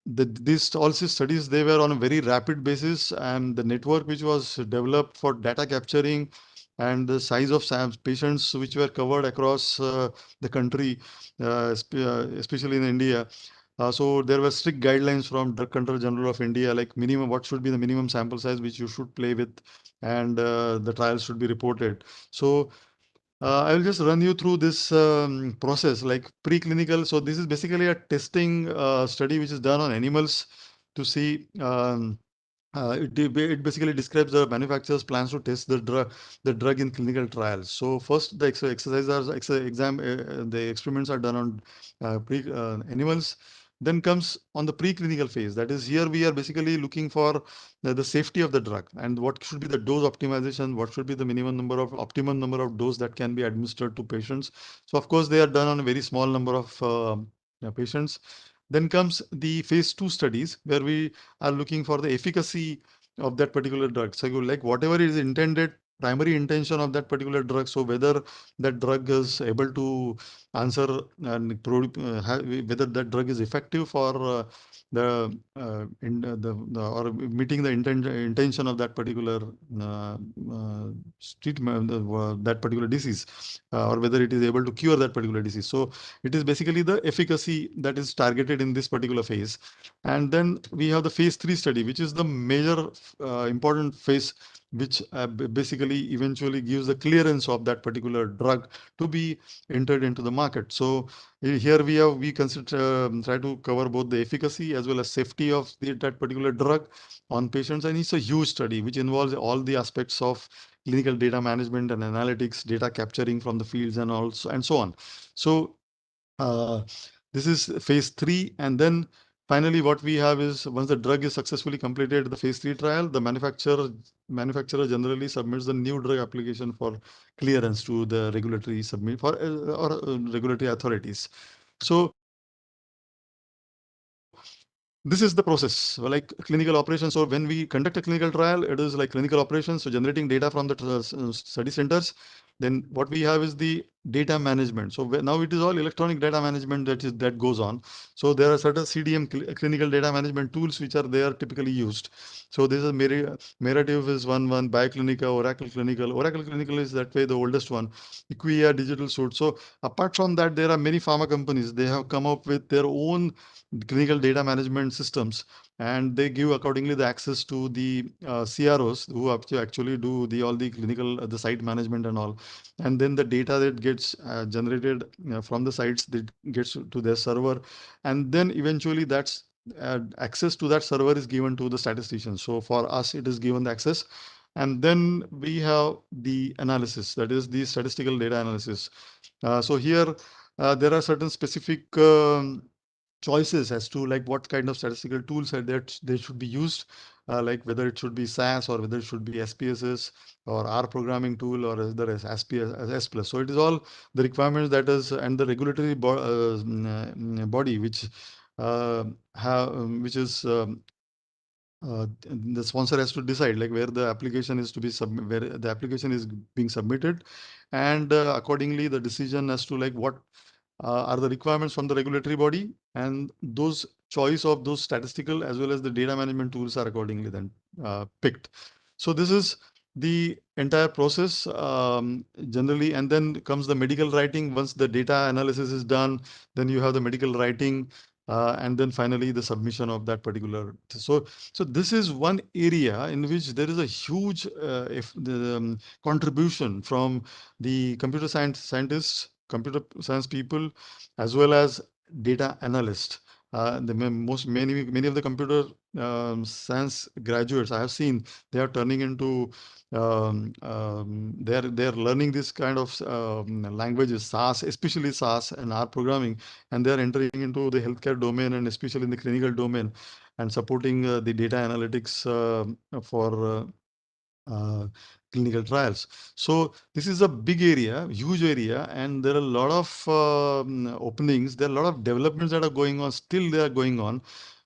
these also studies, they were on a very rapid basis, and the network which was developed for data capturing and the size of patients which were covered across the country, especially in India. So there were strict guidelines from Drug Control General of India, like minimum, what should be the minimum sample size which you should play with, and the trials should be reported. So I will just run you through this process, like preclinical. So this is basically a testing study which is done on animals to see. It basically describes the manufacturer's plans to test the drug in clinical trials. So first, the exercises are the experiments are done on animals. Then comes on the preclinical phase. That is, here we are basically looking for the safety of the drug and what should be the dose optimization, what should be the optimum number of dose that can be administered to patients. So of course, they are done on a very small number of patients. Then comes the phase 2 studies, where we are looking for the efficacy of that particular drug. So like whatever is intended, primary intention of that particular drug. So whether that drug is able to answer and whether that drug is effective for or meeting the intention of that particular uh, uh, treatment, that particular disease, or whether it is able to cure that particular disease. So it is basically the efficacy that is targeted in this particular phase. And then we have the phase 3 study, which is the major important phase, which basically eventually gives the clearance of that particular drug to be entered into the market. So here we consider try to cover both the efficacy as well as safety of that particular drug on patients. And it's a huge study which involves all the aspects of clinical data management and analytics, data capturing from the fields, and also and so on. So uh, this is phase 3. And then finally, what we have is, once the drug is successfully completed, the phase 3 trial, the manufacturer generally submits the new drug application for clearance to the regulatory submit for or regulatory authorities. So this is the process, like clinical operations. So when we conduct a clinical trial, it is like clinical operations, so generating data from the study centers. Then what we have is the data management. So now it is all electronic data management that goes on. So there are certain CDM, clinical data management tools, which are there typically used. So this is Merative is one, Bioclinica, Oracle Clinical. Oracle Clinical is that way the oldest one. Equia Digital Suite. So apart from that, there are many pharma companies. They have come up with their own clinical data management systems, and they give accordingly the access to the CROs who have to actually do all the clinical the site management and all. And then the data that gets generated from the sites that gets to their server, and then eventually that's access to that server is given to the statistician. So for us, it is given the access. And then we have the analysis, that is the statistical data analysis. So here there are certain specific choices as to like what kind of statistical tools are that they should be used, like whether it should be SAS or whether it should be SPSS or R programming tool or whether it's SPS, S plus. So it is all the requirements that is, and the regulatory body which which is the sponsor has to decide like where the application is to be where the application is being submitted, and accordingly the decision as to like what are the requirements from the regulatory body, and those choice of those statistical as well as the data management tools are accordingly then picked. So this is the entire process generally, and then comes the medical writing. Once the data analysis is done, then you have the medical writing, and then finally the submission of that particular. So this is one area in which there is a huge if the contribution from the computer science scientists, computer science people, as well as data analysts. The many of the computer science graduates I have seen, they are turning into they're learning this kind of languages, SAS, especially SAS and R programming, and they're entering into the healthcare domain and especially in the clinical domain, and supporting the data analytics for uh, clinical trials. So this is a big area, huge area, and there are a lot of openings. There are a lot of developments that are going on. Still, they are going on.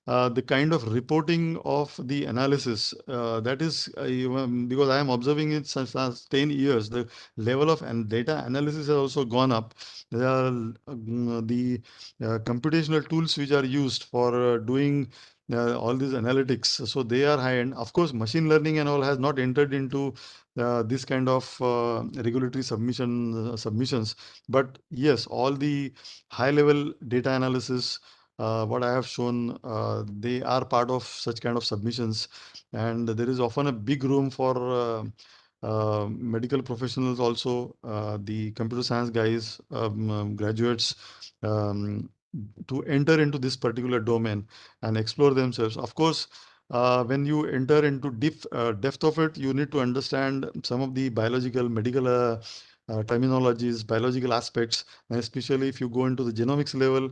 The kind of reporting of the analysis that is because I am observing it since last 10 years, the level of and data analysis has also gone up. There are the computational tools which are used for doing all these analytics. So they are high end. Of course, machine learning and all has not entered into this kind of regulatory submissions. But yes, all the high level data analysis, what I have shown, they are part of such kind of submissions. And there is often a big room for medical professionals also, the computer science guys, graduates, um, to enter into this particular domain and explore themselves. Of course, when you enter into deep depth of it, you need to understand some of the biological, medical terminologies, biological aspects, and especially if you go into the genomics level,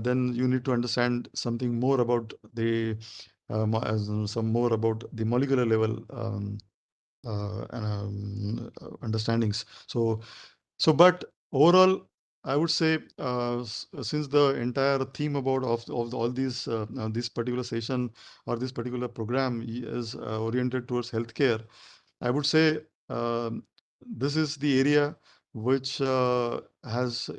then you need to understand something more about the some more about the molecular level understandings. But overall, I would say since the entire theme about of all these this particular session or this particular program is oriented towards healthcare, I would say this is the area which has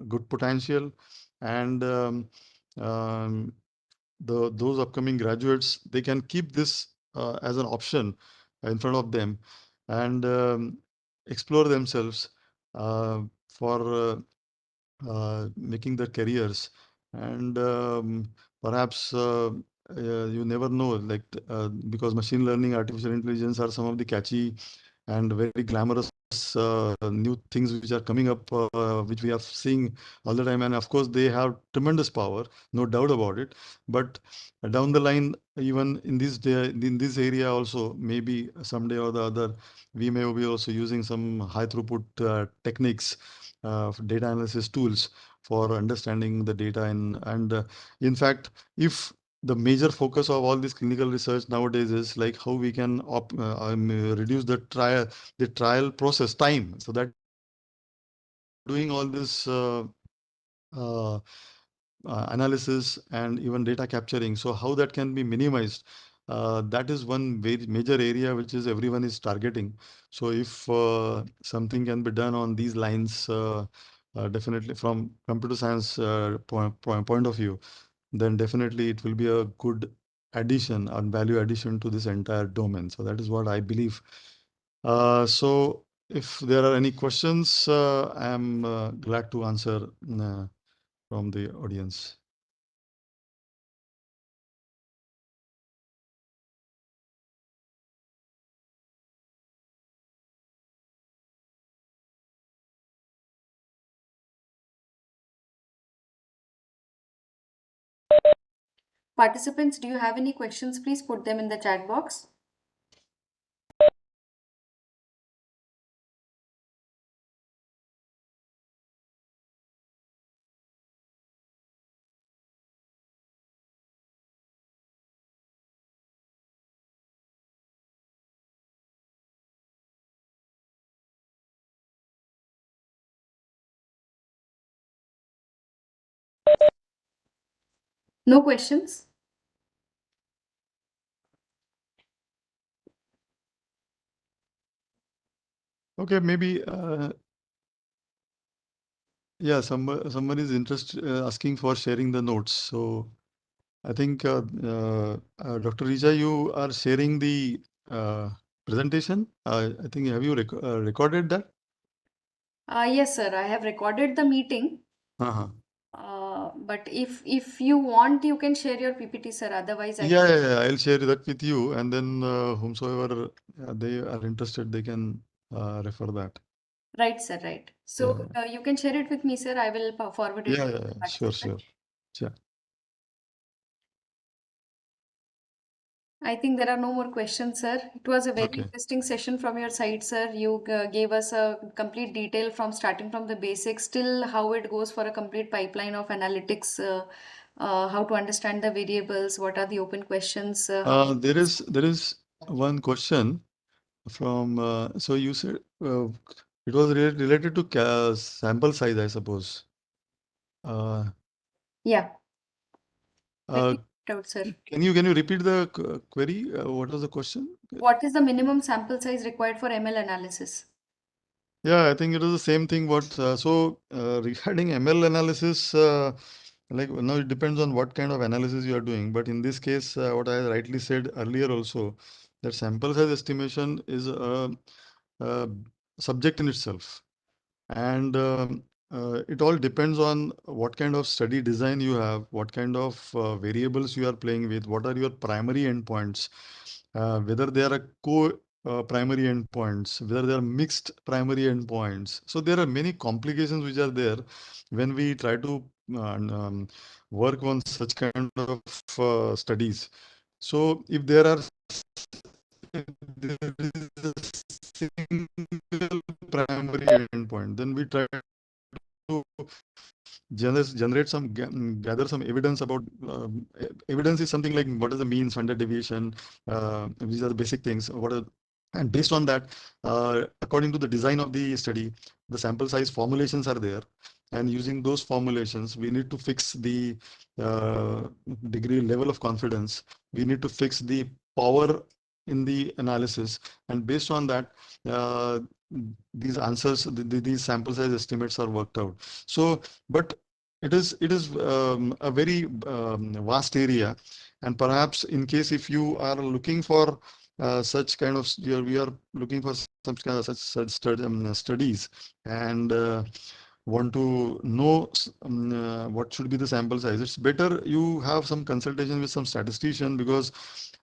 good potential, and um, those upcoming graduates, they can keep this as an option in front of them, and explore themselves for making their careers. And perhaps you never know, like because machine learning, artificial intelligence are some of the catchy and very glamorous new things which are coming up, which we are seeing all the time. And of course, they have tremendous power, no doubt about it. But down the line, even in in this area also, maybe someday or the other, we may be also using some high throughput techniques, data analysis tools for understanding the data. And in fact, if the major focus of all this clinical research nowadays is like how we can reduce the trial process time, so that doing all this uh, analysis and even data capturing, so how that can be minimized, that is one very major area which is everyone is targeting. So if something can be done on these lines, definitely from computer science point of view, then definitely it will be a good addition and value addition to this entire domain. So that is what I believe. So if there are any questions, I am glad to answer from the audience. Participants, do you have any questions? Please put them in the chat box. No questions? Okay, maybe yeah, someone is interested asking for sharing the notes. So I think Dr. Rija, you are sharing the presentation. I think have you recorded that? Yes, sir. I have recorded the meeting. Uh-huh. But if you want, you can share your PPT, sir. Otherwise, I Yeah, can. yeah, yeah. I'll share that with you, and then whomsoever they are interested, they can refer that. Right, sir. Right. Yeah, So you can share it with me, sir. I will forward it yeah, to yeah, the yeah. Sure, participant. sure. Yeah. I think there are no more questions, sir. It was a very Okay. interesting session from your side, sir. You gave us a complete detail from starting from the basics till how it goes for a complete pipeline of analytics, how to understand the variables, what are the open questions, how. There is one question from so you said it was related to sample size, I suppose. Uh, Yeah, let uh, me put out, sir. can you repeat the query? What was the question? What is the minimum sample size required for ML analysis? Yeah, I think it is the same thing. What regarding ML analysis, like now it depends on what kind of analysis you are doing. But in this case, what I rightly said earlier also, that sample size estimation is a subject in itself. And it all depends on what kind of study design you have, what kind of variables you are playing with, what are your primary endpoints, whether they are a primary endpoints, whether they are mixed primary endpoints. So there are many complications which are there when we try to work on such kind of studies. So if there are there is a single primary endpoint, then we try to generate some gather some evidence about evidence is something like what is the mean standard deviation, these are the basic things, what are, and based on that, according to the design of the study, the sample size formulations are there, and using those formulations we need to fix the uh, degree level of confidence, we need to fix the power in the analysis, and based on that, uh, these answers, these sample size estimates are worked out. So but it is a very vast area, and perhaps in case if you are looking for such kind of we are looking for some kind of such studies, and want to know what should be the sample size, it's better you have some consultation with some statistician, because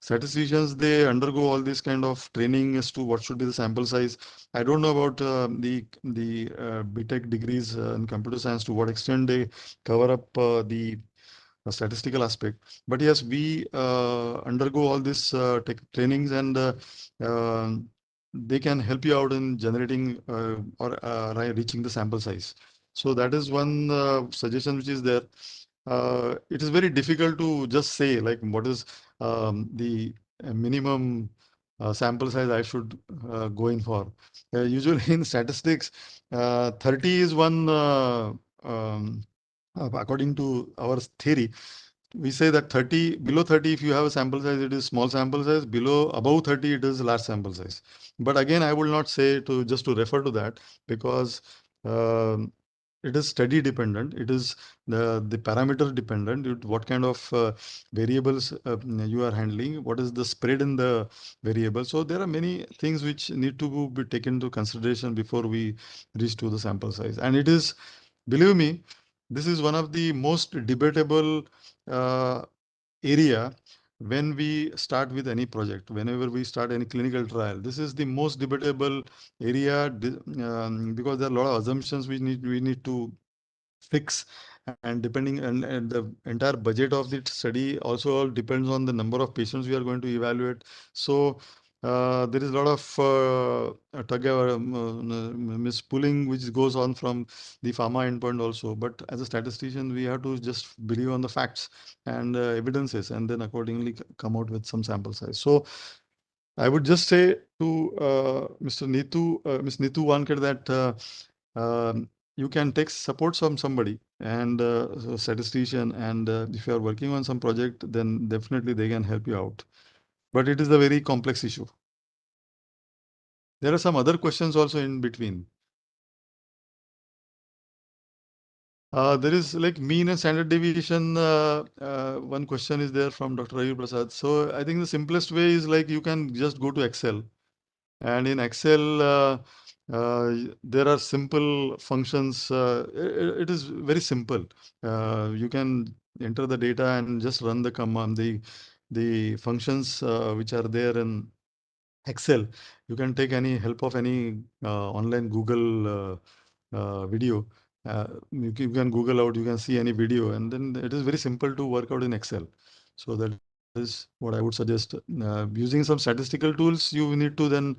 statisticians, they undergo all this kind of training as to what should be the sample size. I don't know about the BTech degrees in computer science, to what extent they cover up the statistical aspect. But yes, we undergo all this trainings, and they can help you out in generating or reaching the sample size. So that is one suggestion which is there. It is very difficult to just say like what is the minimum sample size I should go in for. Usually in statistics, 30 is one, according to our theory, we say that 30, below 30, if you have a sample size, it is small sample size. Below, above 30, it is large sample size. But again, I will not say to just to refer to that, because um, it is study dependent. It is the parameter dependent. What kind of variables you are handling? What is the spread in the variable? So there are many things which need to be taken into consideration before we reach to the sample size. And it is, believe me, this is one of the most debatable uh, area when we start with any project. Whenever we start any clinical trial, this is the most debatable area, because there are a lot of assumptions we need to fix, and depending and the entire budget of the study also all depends on the number of patients we are going to evaluate. So there is a lot of mispulling which goes on from the pharma endpoint also. But as a statistician, we have to just believe on the facts and evidences, and then accordingly come out with some sample size. So I would just say to Ms. Neetu Wankar that you can take support from somebody and a statistician, and if you are working on some project, then definitely they can help you out. But it is a very complex issue. There are some other questions also in between. There is like mean and standard deviation. One question is there from Dr. Ravi Prasad. So I think the simplest way is like you can just go to Excel. And in Excel, there are simple functions. It is very simple. You can enter the data and just run the command, the functions which are there in Excel. You can take any help of any online Google video. You can Google out, you can see any video, and then it is very simple to work out in Excel. So that is what I would suggest. Using some statistical tools, you need to then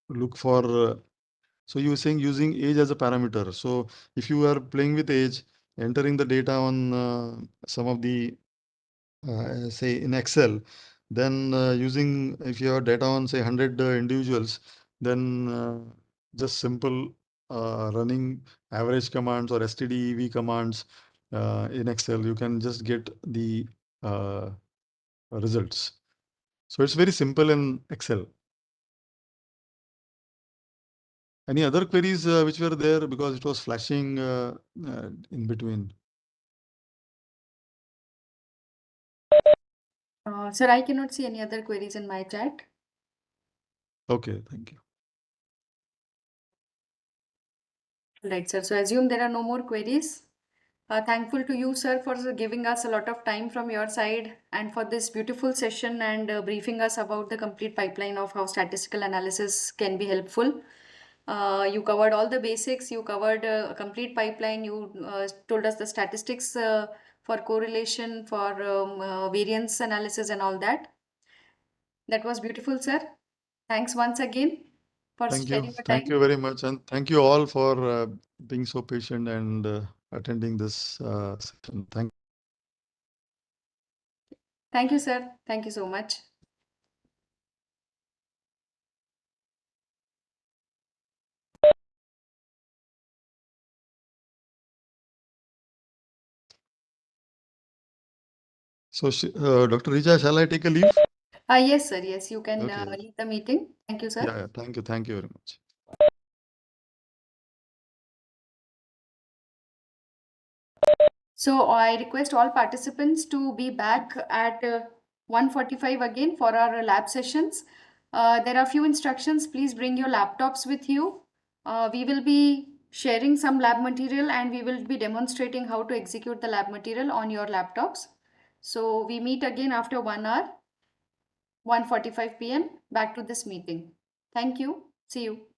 look for. So you were saying using age as a parameter. So if you are playing with age, entering the data on some of the say in Excel, then using if you have data on say 100 individuals, then just simple running average commands or stdev commands in Excel, you can just get the uh, results. So it's very simple in Excel. Any other queries which were there, because it was flashing in between? Sir, I cannot see any other queries in my chat. Okay, thank you. Right, sir. So assume there are no more queries. Thankful to you, sir, for giving us a lot of time from your side and for this beautiful session and briefing us about the complete pipeline of how statistical analysis can be helpful. You covered all the basics. You covered a complete pipeline. You told us the statistics for correlation, for variance analysis, and all that. That was beautiful, sir. Thanks once again for Thank you. sharing your Thank time. you very much. And thank you all for being so patient and attending this session. Thank you, sir. Thank you so much. So, Dr. Richa, shall I take a leave? Yes, sir. Yes, you can Okay. leave the meeting. Thank you, sir. Yeah, yeah. Thank you. Thank you very much. So I request all participants to be back at 1:45 again for our lab sessions. There are few instructions. Please bring your laptops with you. We will be sharing some lab material and we will be demonstrating how to execute the lab material on your laptops. So we meet again after 1 hour, 1:45 p.m. back to this meeting. Thank you. See you.